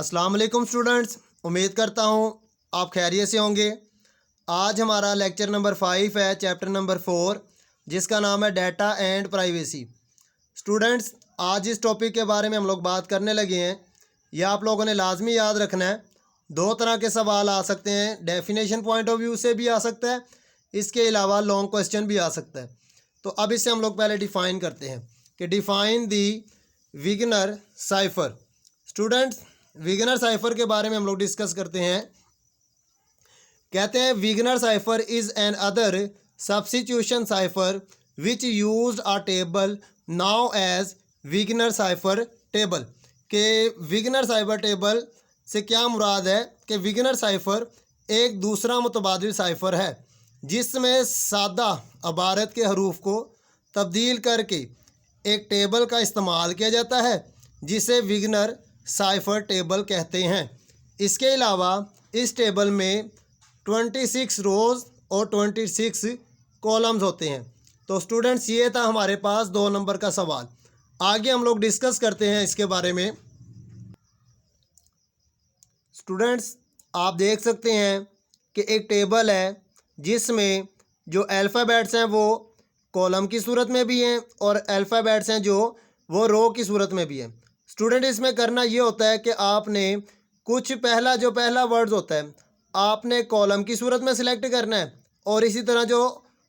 अस्सलाम वालेकुम स्टूडेंट्स, उम्मीद करता हूँ आप खैरियत से होंगे। आज हमारा लेक्चर नंबर 5 है, चैप्टर नंबर 4, जिसका नाम है डाटा एंड प्राइवेसी। स्टूडेंट्स, आज इस टॉपिक के बारे में हम लोग बात करने लगे हैं। यह आप लोगों ने लाजमी याद रखना है। दो तरह के सवाल आ सकते हैं, डेफिनेशन पॉइंट ऑफ व्यू से भी आ सकता है, इसके अलावा लॉन्ग क्वेश्चन भी आ सकता है। तो अब इससे हम लोग पहले डिफ़ाइन करते हैं कि डिफ़ाइन दी विगनर साइफर। स्टूडेंट्स, विगनर साइफर के बारे में हम लोग डिस्कस करते हैं। कहते हैं Vigenere cipher is another substitution cipher which used a table now as Vigenere cipher table. के विगनर साइफर टेबल से क्या मुराद है कि विगनर साइफर एक दूसरा मुतबादिल साइफर है जिसमें सादा अबारत के हरूफ को तब्दील करके एक टेबल का इस्तेमाल किया जाता है जिसे विगनर साइफर टेबल कहते हैं। इसके अलावा इस टेबल में 26 रोज़ और 26 कॉलम्स होते हैं। तो स्टूडेंट्स, ये था हमारे पास 2 नंबर का सवाल। आगे हम लोग डिस्कस करते हैं इसके बारे में। स्टूडेंट्स, आप देख सकते हैं कि एक टेबल है जिसमें जो अल्फ़ाबेट्स हैं वो कॉलम की सूरत में भी हैं और अल्फ़ाबेट्स हैं जो वो रो की सूरत में भी हैं। स्टूडेंट, इसमें करना ये होता है कि आपने कुछ पहला वर्ड्स होता है आपने कॉलम की सूरत में सिलेक्ट करना है और इसी तरह जो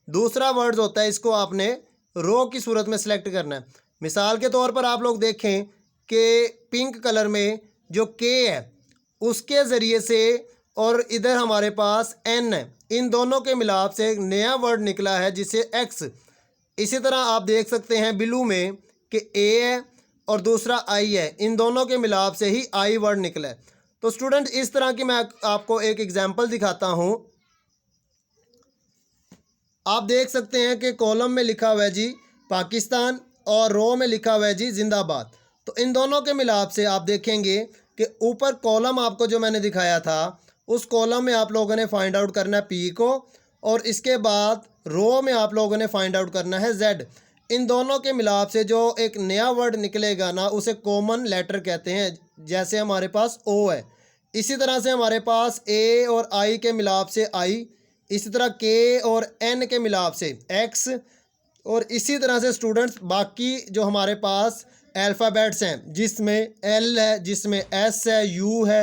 दूसरा वर्ड्स होता है इसको आपने रो की सूरत में सिलेक्ट करना है। मिसाल के तौर पर आप लोग देखें कि पिंक कलर में जो के है उसके ज़रिए से और इधर हमारे पास एन है, इन दोनों के मिलाप से एक नया वर्ड निकला है जिसे एक्स। इसी तरह आप देख सकते हैं ब्लू में कि ए है और दूसरा आई है, इन दोनों के मिलाप से ही आई वर्ड निकला है। तो स्टूडेंट, इस तरह की मैं आपको एक एग्जांपल दिखाता हूं। आप देख सकते हैं कि कॉलम में लिखा हुआ है जी पाकिस्तान और रो में लिखा हुआ है जी जिंदाबाद। तो इन दोनों के मिलाप से आप देखेंगे कि ऊपर कॉलम आपको जो मैंने दिखाया था उस कॉलम में आप लोगों ने फाइंड आउट करना है पी को और इसके बाद रो में आप लोगों ने फाइंड आउट करना है जेड। इन दोनों के मिलाप से जो एक नया वर्ड निकलेगा ना उसे कॉमन लेटर कहते हैं। जैसे हमारे पास ओ है, इसी तरह से हमारे पास ए और आई के मिलाप से आई, इसी तरह के और एन के मिलाप से एक्स, और इसी तरह से स्टूडेंट्स बाकी जो हमारे पास अल्फ़ाबेट्स हैं जिसमें एल है, जिसमें एस है, यू है,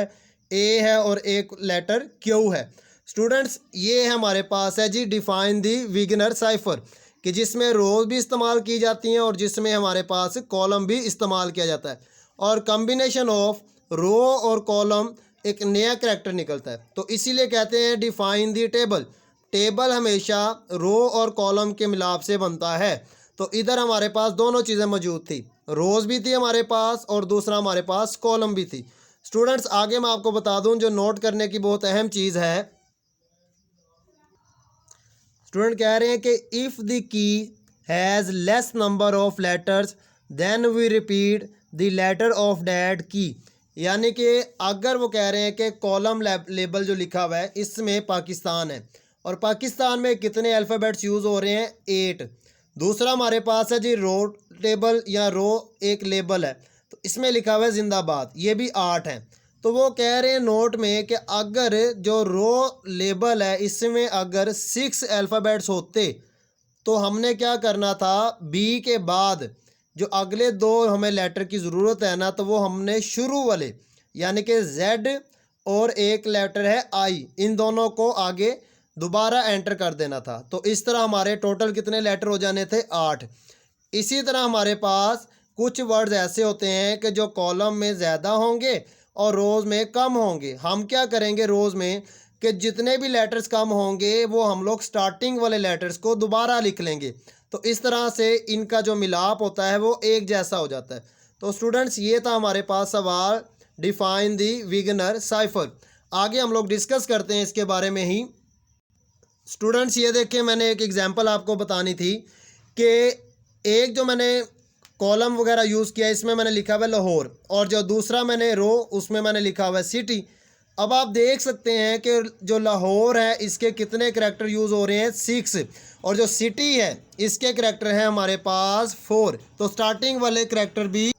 ए है और एक लेटर क्यू है। स्टूडेंट्स, ये हमारे पास है जी डिफ़ाइन दी विगनर साइफर, कि जिसमें रोज़ भी इस्तेमाल की जाती हैं और जिसमें हमारे पास कॉलम भी इस्तेमाल किया जाता है और कम्बिनेशन ऑफ रो और कॉलम एक नया करैक्टर निकलता है। तो इसीलिए कहते हैं डिफ़ाइन दी टेबल। टेबल हमेशा रो और कॉलम के मिलाप से बनता है। तो इधर हमारे पास दोनों चीज़ें मौजूद थी, रोज़ भी थी हमारे पास और दूसरा हमारे पास कॉलम भी थी। स्टूडेंट्स, आगे मैं आपको बता दूं जो नोट करने की बहुत अहम चीज़ है। स्टूडेंट कह रहे हैं कि if the key has less number of letters then we repeat the letter of that key. यानी कि अगर वो कह रहे हैं कि कॉलम लेबल जो लिखा हुआ है इसमें पाकिस्तान है और पाकिस्तान में कितने अल्फ़ाबेट्स यूज़ हो रहे हैं, 8। दूसरा हमारे पास है जी रो टेबल या रो एक लेबल है, तो इसमें लिखा हुआ है जिंदाबाद, ये भी 8 है। तो वो कह रहे हैं नोट में कि अगर जो रो लेबल है इसमें अगर 6 अल्फ़ाबेट्स होते तो हमने क्या करना था, बी के बाद जो अगले 2 हमें लेटर की ज़रूरत है ना, तो वो हमने शुरू वाले यानी कि जेड और एक लेटर है आई, इन दोनों को आगे दोबारा एंटर कर देना था। तो इस तरह हमारे टोटल कितने लेटर हो जाने थे, 8। इसी तरह हमारे पास कुछ वर्ड्स ऐसे होते हैं कि जो कॉलम में ज़्यादा होंगे और रोज़ में कम होंगे। हम क्या करेंगे रोज़ में कि जितने भी लेटर्स कम होंगे वो हम लोग स्टार्टिंग वाले लेटर्स को दोबारा लिख लेंगे। तो इस तरह से इनका जो मिलाप होता है वो एक जैसा हो जाता है। तो स्टूडेंट्स, ये था हमारे पास सवाल डिफ़ाइन दी विगनर साइफर। आगे हम लोग डिस्कस करते हैं इसके बारे में ही। स्टूडेंट्स, ये देखिए मैंने एक एग्जांपल आपको बतानी थी कि एक जो मैंने कॉलम वगैरह यूज़ किया इसमें मैंने लिखा हुआ है लाहौर और जो दूसरा मैंने रो उसमें मैंने लिखा हुआ है सिटी। अब आप देख सकते हैं कि जो लाहौर है इसके कितने करैक्टर यूज़ हो रहे हैं, 6, और जो सिटी है इसके करैक्टर हैं हमारे पास 4। तो स्टार्टिंग वाले करैक्टर भी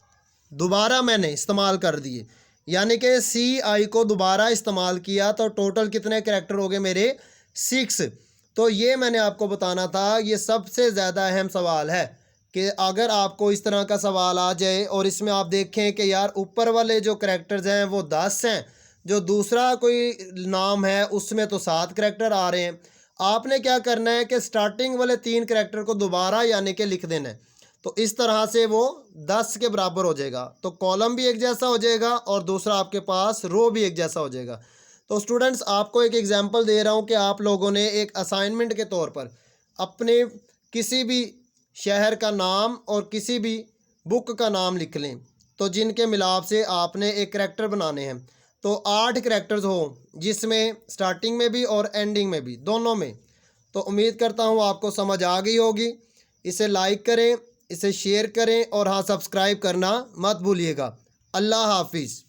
दोबारा मैंने इस्तेमाल कर दिए। यानी कि सी आई को दोबारा इस्तेमाल किया तो टोटल कितने करैक्टर हो गए मेरे 6। तो ये मैंने आपको बताना था, ये सबसे ज़्यादा अहम सवाल है कि अगर आपको इस तरह का सवाल आ जाए और इसमें आप देखें कि यार ऊपर वाले जो करैक्टर्स हैं वो 10 हैं, जो दूसरा कोई नाम है उसमें तो 7 करैक्टर आ रहे हैं, आपने क्या करना है कि स्टार्टिंग वाले 3 करैक्टर को दोबारा यानी कि लिख देना है। तो इस तरह से वो 10 के बराबर हो जाएगा, तो कॉलम भी एक जैसा हो जाएगा और दूसरा आपके पास रो भी एक जैसा हो जाएगा। तो स्टूडेंट्स आपको एक एग्जांपल दे रहा हूँ कि आप लोगों ने एक असाइनमेंट के तौर पर अपने किसी भी शहर का नाम और किसी भी बुक का नाम लिख लें, तो जिनके मिलाप से आपने एक करैक्टर बनाने हैं। तो 8 करैक्टर्स हो जिसमें स्टार्टिंग में भी और एंडिंग में भी, दोनों में। तो उम्मीद करता हूँ आपको समझ आ गई होगी। इसे लाइक करें, इसे शेयर करें और हाँ, सब्सक्राइब करना मत भूलिएगा। अल्लाह हाफिज़।